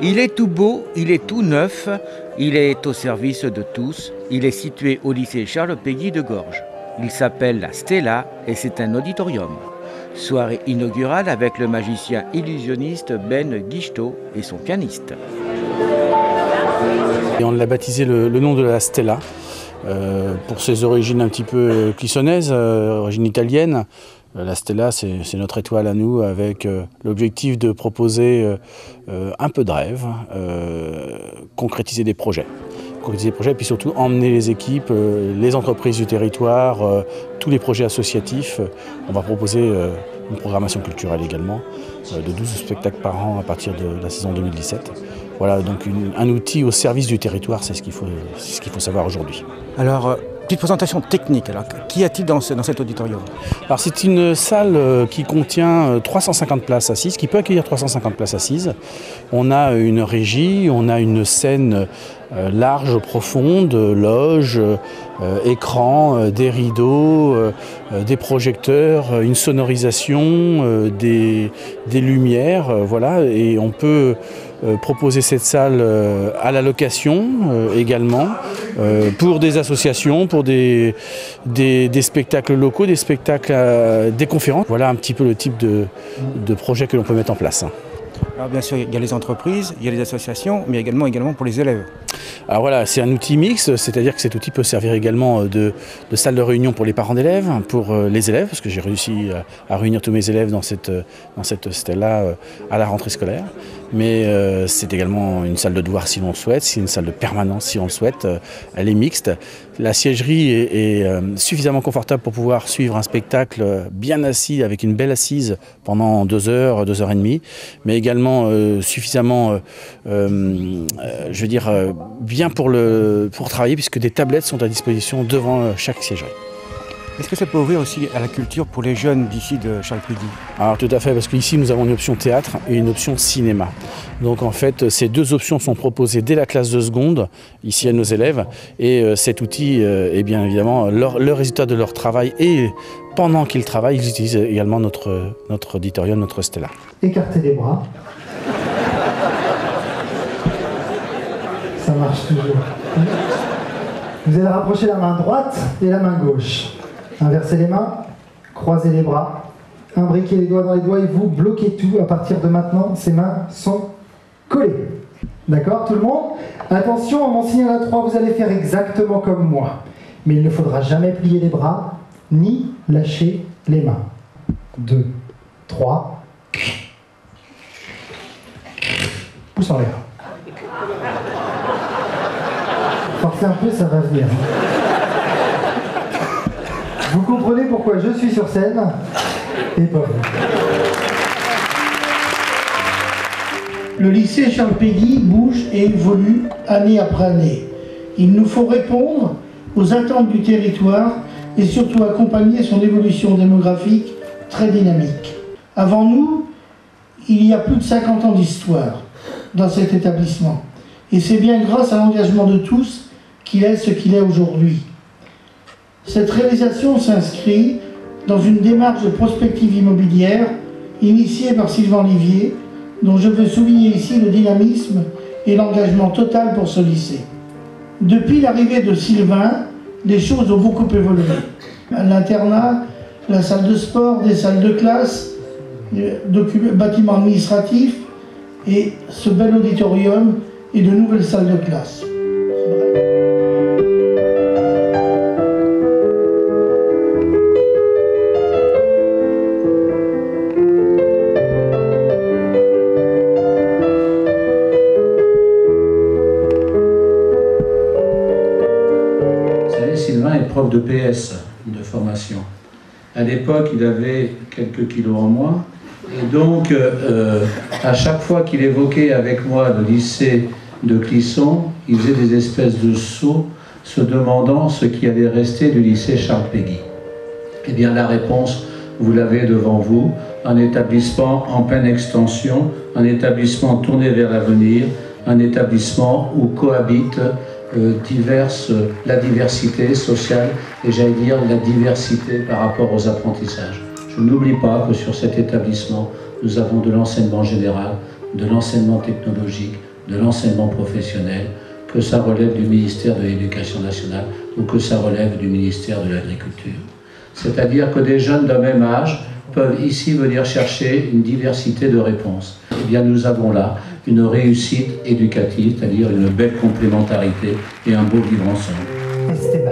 Il est tout beau, il est tout neuf, il est au service de tous. Il est situé au lycée Charles Péguy de Gorges. Il s'appelle la Stella et c'est un auditorium. Soirée inaugurale avec le magicien illusionniste Ben Guichetot et son pianiste. Et on l'a baptisé le nom de la Stella. Pour ses origines un petit peu clissonnaises, origine italienne. La Stella, c'est notre étoile à nous, avec l'objectif de proposer un peu de rêve, concrétiser des projets. Et puis surtout emmener les équipes, les entreprises du territoire, tous les projets associatifs. On va proposer une programmation culturelle également, de 12 spectacles par an à partir de la saison 2017. Voilà, donc un outil au service du territoire, c'est ce qu'il faut savoir aujourd'hui. Alors, petite présentation technique, alors, qu'y a-t-il dans cet auditorium? Alors c'est une salle qui contient 350 places assises, qui peut accueillir 350 places assises. On a une régie, on a une scène large, profonde, loge, écran, des rideaux, des projecteurs, une sonorisation, des lumières, voilà, et on peut proposer cette salle à la location également, pour des associations, pour des spectacles locaux, des spectacles, des conférences. Voilà un petit peu le type de projet que l'on peut mettre en place. Alors bien sûr, il y a les entreprises, il y a les associations, mais également pour les élèves. Alors voilà, c'est un outil mixte, c'est-à-dire que cet outil peut servir également de salle de réunion pour les parents d'élèves, pour les élèves, parce que j'ai réussi à réunir tous mes élèves dans cette Stella à la rentrée scolaire. Mais c'est également une salle de devoir si l'on le souhaite, c'est une salle de permanence si on le souhaite, elle est mixte. La siègerie est suffisamment confortable pour pouvoir suivre un spectacle bien assis, avec une belle assise pendant 2 heures, 2 heures et demie, mais également suffisamment, bien pour travailler, puisque des tablettes sont à disposition devant chaque siègerie. Est-ce que ça peut ouvrir aussi à la culture pour les jeunes d'ici de Charles Péguy? Alors tout à fait, parce qu'ici nous avons une option théâtre et une option cinéma. Donc en fait, ces 2 options sont proposées dès la classe de seconde, ici à nos élèves, et cet outil est bien évidemment le résultat de leur travail, et pendant qu'ils travaillent, ils utilisent également notre auditorium, notre Stella. Écartez les bras. Ça marche toujours. Vous allez rapprocher la main droite et la main gauche. Inversez les mains, croisez les bras, imbriquez les doigts dans les doigts et vous bloquez tout. À partir de maintenant, ces mains sont collées. D'accord, tout le monde? Attention, en mon signal à 3, vous allez faire exactement comme moi. Mais il ne faudra jamais plier les bras, ni lâcher les mains. 2, 3. Pouce en l'air. Forcez un peu, ça va venir. Vous comprenez pourquoi je suis sur scène et pas vous. Le lycée Charles Péguy bouge et évolue année après année. Il nous faut répondre aux attentes du territoire et surtout accompagner son évolution démographique très dynamique. Avant nous, il y a plus de 50 ans d'histoire dans cet établissement. Et c'est bien grâce à l'engagement de tous qu'il est ce qu'il est aujourd'hui. Cette réalisation s'inscrit dans une démarche de prospective immobilière initiée par Sylvain Olivier, dont je veux souligner ici le dynamisme et l'engagement total pour ce lycée. Depuis l'arrivée de Sylvain, les choses ont beaucoup évolué. L'internat, la salle de sport, des salles de classe, bâtiments administratifs et ce bel auditorium et de nouvelles salles de classe. Sylvain est prof de PS, de formation. À l'époque, il avait quelques kilos en moins. Et donc, à chaque fois qu'il évoquait avec moi le lycée de Clisson, il faisait des espèces de sauts, se demandant ce qui allait rester du lycée Charles Péguy. Eh bien, la réponse Vous l'avez devant vous, un établissement en pleine extension, un établissement tourné vers l'avenir, un établissement où cohabitent la diversité sociale et j'allais dire la diversité par rapport aux apprentissages. Je n'oublie pas que sur cet établissement, nous avons de l'enseignement général, de l'enseignement technologique, de l'enseignement professionnel, que ça relève du ministère de l'Éducation nationale ou que ça relève du ministère de l'Agriculture. C'est-à-dire que des jeunes d'un même âge peuvent ici venir chercher une diversité de réponses. Eh bien, nous avons là une réussite éducative, c'est-à-dire une belle complémentarité et un beau vivre ensemble. Esteban.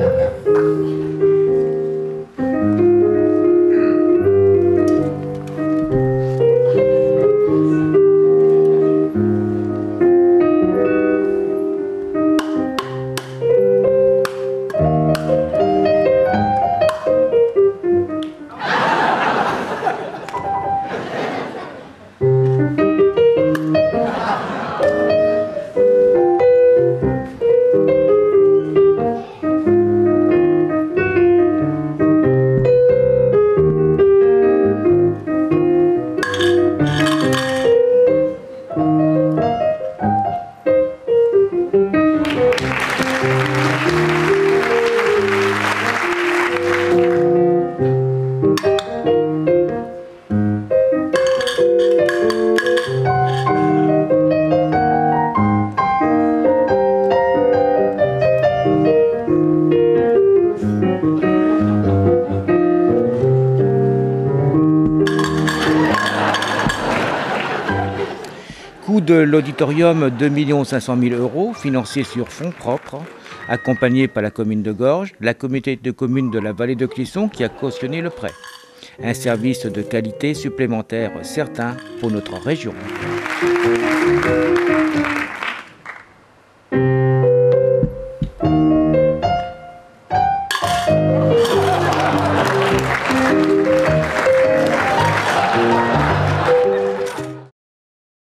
Coût de l'auditorium 2 500 000 €, financé sur fonds propres, accompagné par la commune de Gorges, la communauté de communes de la vallée de Clisson qui a cautionné le prêt. Un service de qualité supplémentaire certain pour notre région.